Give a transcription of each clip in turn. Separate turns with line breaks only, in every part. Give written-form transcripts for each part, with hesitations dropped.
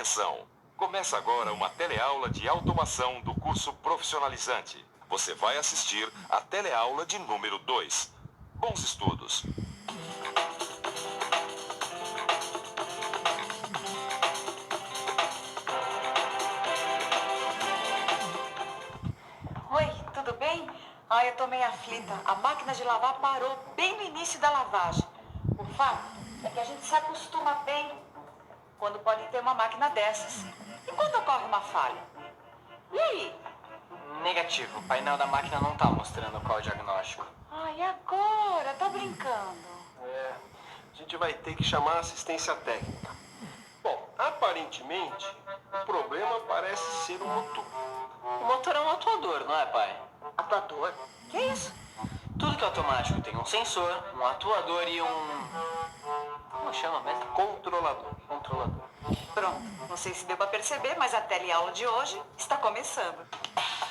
Atenção! Começa agora uma teleaula de automação do curso profissionalizante. Você vai assistir a teleaula de número 2. Bons estudos!
Oi, tudo bem? Ai, eu tô meio aflita. A máquina de lavar parou bem no início da lavagem. O fato é que a gente se acostuma bem quando pode ter uma máquina dessas. E quando ocorre uma falha? E aí?
Negativo, o painel da máquina não tá mostrando qual é o diagnóstico.
Ai, agora? Tá brincando?
A gente vai ter que chamar a assistência técnica. Bom, aparentemente, o problema parece ser o motor.
O motor é um atuador, não é, pai?
Atuador? Que isso?
Tudo que é automático tem um sensor, um atuador e um... Como chama mesmo?
Controlador.
Controlador.
Pronto, não sei se deu pra perceber, mas a teleaula de hoje está começando.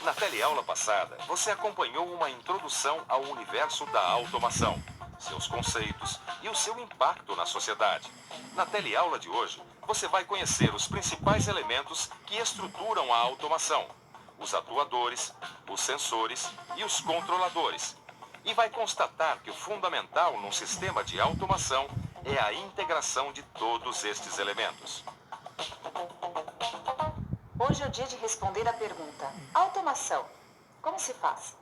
Na teleaula passada, você acompanhou uma introdução ao universo da automação, seus conceitos e o seu impacto na sociedade. Na teleaula de hoje, você vai conhecer os principais elementos que estruturam a automação, os atuadores, os sensores e os controladores. E vai constatar que o fundamental num sistema de automação é a integração de todos estes elementos.
Hoje é o dia de responder a pergunta: automação, como se faz?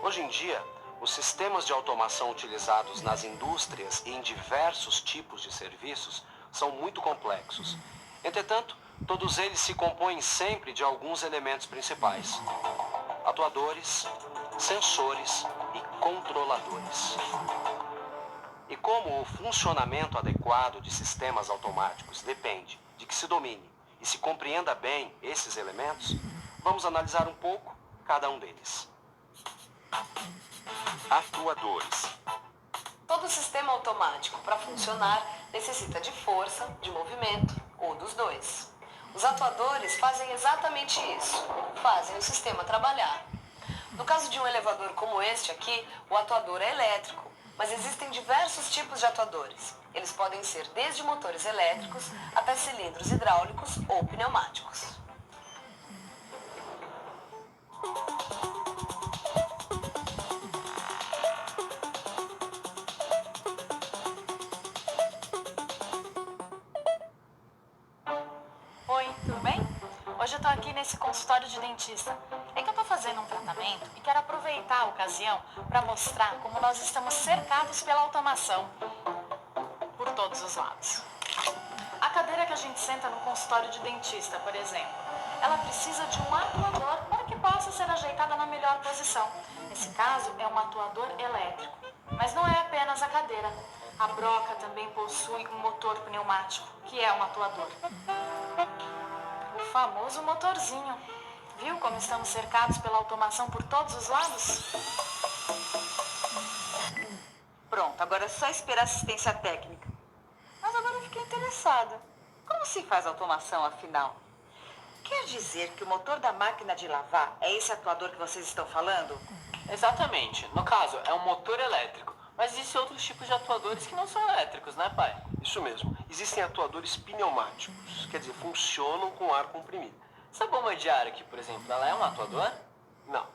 Hoje em dia, os sistemas de automação utilizados nas indústrias e em diversos tipos de serviços são muito complexos. Entretanto, todos eles se compõem sempre de alguns elementos principais: atuadores, sensores e controladores. E como o funcionamento adequado de sistemas automáticos depende de que se domine e se compreenda bem esses elementos, vamos analisar um pouco cada um deles.
Atuadores.
Todo sistema automático, para funcionar, necessita de força, de movimento ou dos dois. Os atuadores fazem exatamente isso, fazem o sistema trabalhar. No caso de um elevador como este aqui, o atuador é elétrico, mas existem diversos tipos de atuadores. Eles podem ser desde motores elétricos até cilindros hidráulicos ou pneumáticos.
Oi, tudo bem? Hoje eu tô aqui nesse consultório de dentista. É que eu tô fazendo um tratamento e quero aproveitar a ocasião para mostrar como nós estamos cercados pela automação por todos os lados. A cadeira que a gente senta no consultório de dentista, por exemplo, ela precisa de um atuador para que possa ser ajeitada na melhor posição. Nesse caso, é um atuador elétrico. Mas não é apenas a cadeira. A broca também possui um motor pneumático, que é um atuador. O famoso motorzinho. Viu como estamos cercados pela automação por todos os lados?
Pronto, agora é só esperar assistência técnica. Mas agora eu fiquei interessada. Como se faz a automação, afinal? Quer dizer que o motor da máquina de lavar é esse atuador que vocês estão falando?
Exatamente. No caso, é um motor elétrico. Mas existem outros tipos de atuadores que não são elétricos, né, pai?
Isso mesmo. Existem atuadores pneumáticos, quer dizer, funcionam com ar comprimido.
Essa bomba de ar aqui, por exemplo, ela é um atuador?
Não.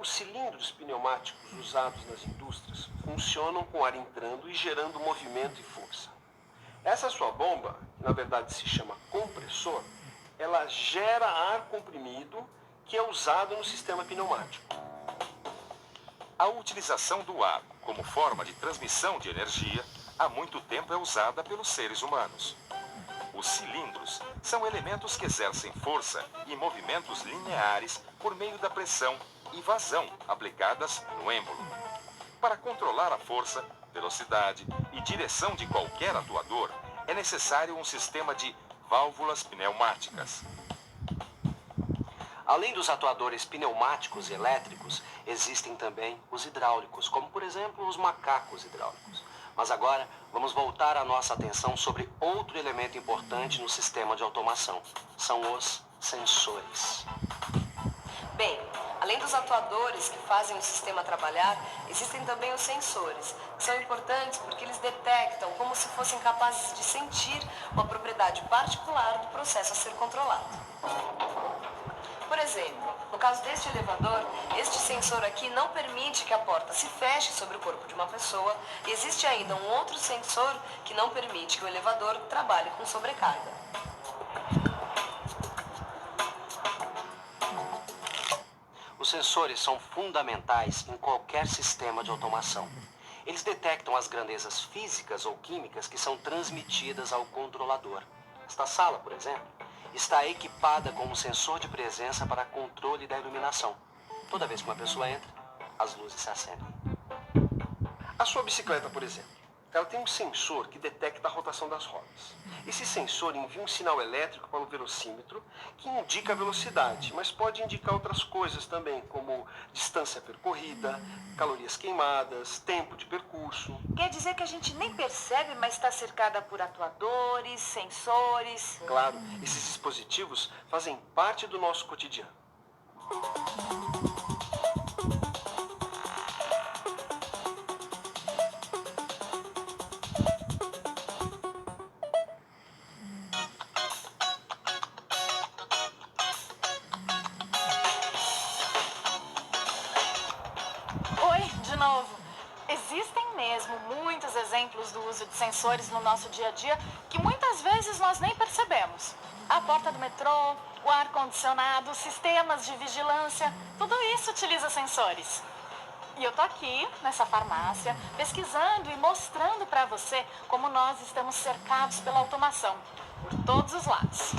Os cilindros pneumáticos usados nas indústrias funcionam com ar entrando e gerando movimento e força. Essa sua bomba, que na verdade se chama compressor, ela gera ar comprimido que é usado no sistema pneumático.
A utilização do ar como forma de transmissão de energia há muito tempo é usada pelos seres humanos. Os cilindros são elementos que exercem força e movimentos lineares por meio da pressão e vazão aplicadas no êmbolo. Para controlar a força, velocidade e direção de qualquer atuador, é necessário um sistema de válvulas pneumáticas.
Além dos atuadores pneumáticos e elétricos, existem também os hidráulicos, como por exemplo os macacos hidráulicos. Mas agora vamos voltar a nossa atenção sobre outro elemento importante no sistema de automação. São os sensores.
Bem, a Além dos atuadores que fazem o sistema trabalhar, existem também os sensores, que são importantes porque eles detectam como se fossem capazes de sentir uma propriedade particular do processo a ser controlado. Por exemplo, no caso deste elevador, este sensor aqui não permite que a porta se feche sobre o corpo de uma pessoa e existe ainda um outro sensor que não permite que o elevador trabalhe com sobrecarga.
Os sensores são fundamentais em qualquer sistema de automação. Eles detectam as grandezas físicas ou químicas que são transmitidas ao controlador. Esta sala, por exemplo, está equipada com um sensor de presença para controle da iluminação. Toda vez que uma pessoa entra, as luzes se acendem.
A sua bicicleta, por exemplo, ela tem um sensor que detecta a rotação das rodas. Esse sensor envia um sinal elétrico para o velocímetro que indica a velocidade, mas pode indicar outras coisas também, como distância percorrida, calorias queimadas, tempo de percurso.
Quer dizer que a gente nem percebe, mas está cercada por atuadores, sensores.
Claro, esses dispositivos fazem parte do nosso cotidiano.
Oi, de novo. Existem mesmo muitos exemplos do uso de sensores no nosso dia a dia que muitas vezes nós nem percebemos. A porta do metrô, o ar-condicionado, sistemas de vigilância, tudo isso utiliza sensores. E eu tô aqui, nessa farmácia, pesquisando e mostrando para você como nós estamos cercados pela automação, por todos os lados.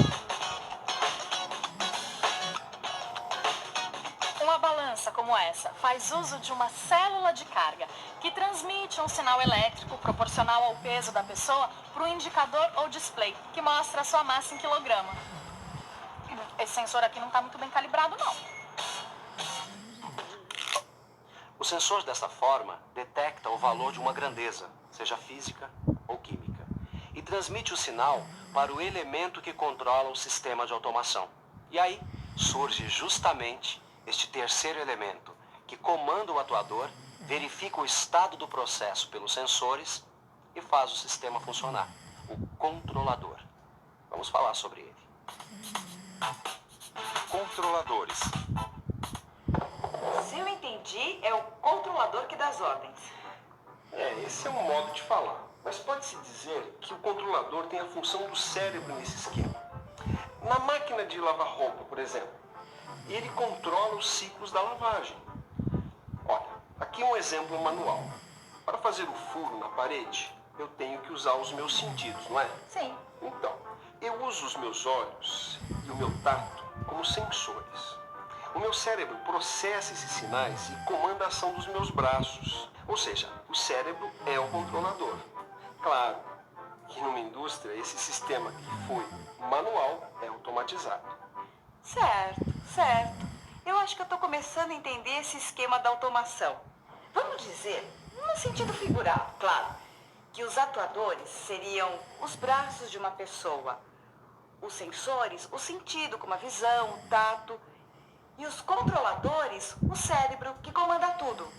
Uma balança como essa faz uso de uma célula de carga que transmite um sinal elétrico proporcional ao peso da pessoa para o indicador ou display, que mostra a sua massa em quilograma. Esse sensor aqui não está muito bem calibrado, não.
O sensor, desta forma, detecta o valor de uma grandeza, seja física ou química, e transmite o sinal para o elemento que controla o sistema de automação. E aí surge justamente este terceiro elemento, que comanda o atuador, verifica o estado do processo pelos sensores e faz o sistema funcionar, o controlador. Vamos falar sobre ele.
Controladores.
Se eu entendi, é o controlador que dá as ordens.
Esse é um modo de falar, mas pode-se dizer que o controlador tem a função do cérebro nesse esquema. Na máquina de lavar roupa, por exemplo, ele controla os ciclos da lavagem. Olha, aqui um exemplo manual. Para fazer o furo na parede, eu tenho que usar os meus sentidos, não é?
Sim.
Então, eu uso os meus olhos e o meu tato como sensores. O meu cérebro processa esses sinais e comanda a ação dos meus braços. Ou seja, o cérebro é o controlador. Claro que numa indústria esse sistema que foi manual é automatizado.
Certo, certo. Eu acho que eu estou começando a entender esse esquema da automação. Vamos dizer, no sentido figurado, claro, que os atuadores seriam os braços de uma pessoa, os sensores, o sentido, como a visão, o tato, e os controladores, o cérebro, que comanda tudo.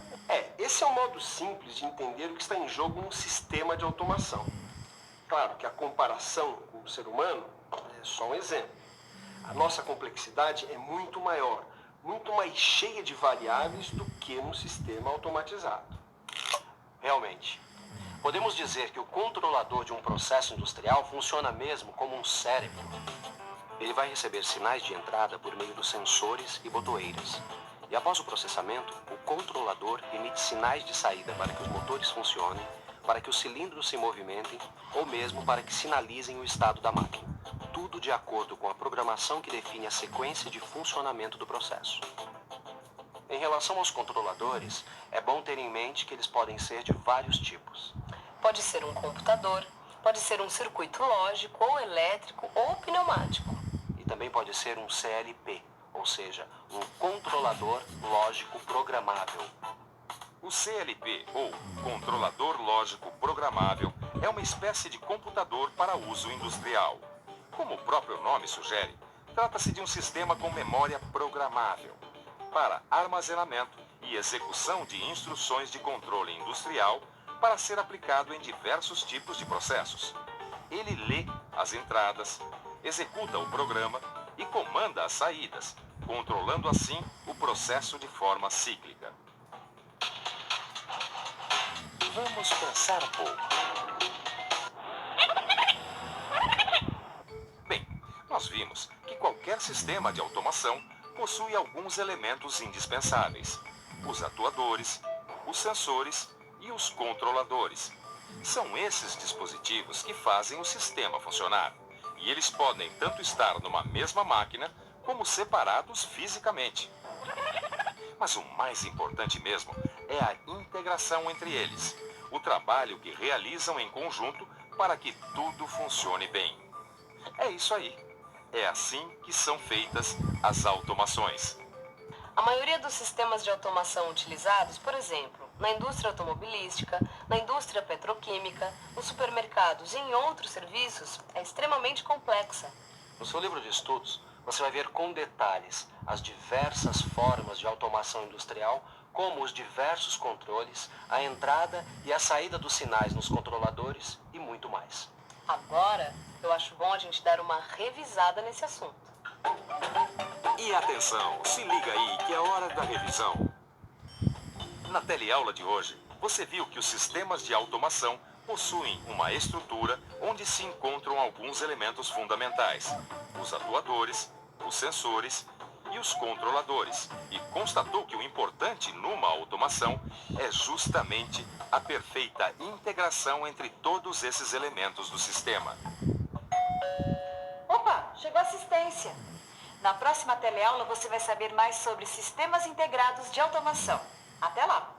Esse é um modo simples de entender o que está em jogo num sistema de automação. Claro que a comparação com o ser humano é só um exemplo. A nossa complexidade é muito maior, muito mais cheia de variáveis do que num sistema automatizado.
Realmente, podemos dizer que o controlador de um processo industrial funciona mesmo como um cérebro. Ele vai receber sinais de entrada por meio dos sensores e botoeiras. E após o processamento, o controlador emite sinais de saída para que os motores funcionem, para que os cilindros se movimentem ou mesmo para que sinalizem o estado da máquina. Tudo de acordo com a programação que define a sequência de funcionamento do processo. Em relação aos controladores, é bom ter em mente que eles podem ser de vários tipos.
Pode ser um computador, pode ser um circuito lógico, ou elétrico, ou pneumático.
E também pode ser um CLP, ou seja, um controlador lógico programável.
O CLP, ou Controlador Lógico Programável, é uma espécie de computador para uso industrial. Como o próprio nome sugere, trata-se de um sistema com memória programável. para armazenamento e execução de instruções de controle industrial para ser aplicado em diversos tipos de processos. Ele lê as entradas, executa o programa e comanda as saídas, controlando assim o processo de forma cíclica. Vamos pensar um pouco. Bem, nós vimos que qualquer sistema de automação possui alguns elementos indispensáveis: os atuadores, os sensores e os controladores. São esses dispositivos que fazem o sistema funcionar. E eles podem tanto estar numa mesma máquina, como separados fisicamente. Mas o mais importante mesmo é a integração entre eles. O trabalho que realizam em conjunto para que tudo funcione bem. É isso aí. É assim que são feitas as automações.
A maioria dos sistemas de automação utilizados, por exemplo, na indústria automobilística, na indústria petroquímica, nos supermercados e em outros serviços, é extremamente complexa.
No seu livro de estudos, você vai ver com detalhes as diversas formas de automação industrial, como os diversos controles, a entrada e a saída dos sinais nos controladores e muito mais.
Agora, eu acho bom a gente dar uma revisada nesse assunto.
E atenção, se liga aí que é hora da revisão. Na teleaula de hoje, você viu que os sistemas de automação possuem uma estrutura onde se encontram alguns elementos fundamentais: os atuadores, os sensores e os controladores. E constatou que o importante numa automação é justamente a perfeita integração entre todos esses elementos do sistema.
Opa, chegou a assistência. Na próxima teleaula você vai saber mais sobre sistemas integrados de automação. Até lá!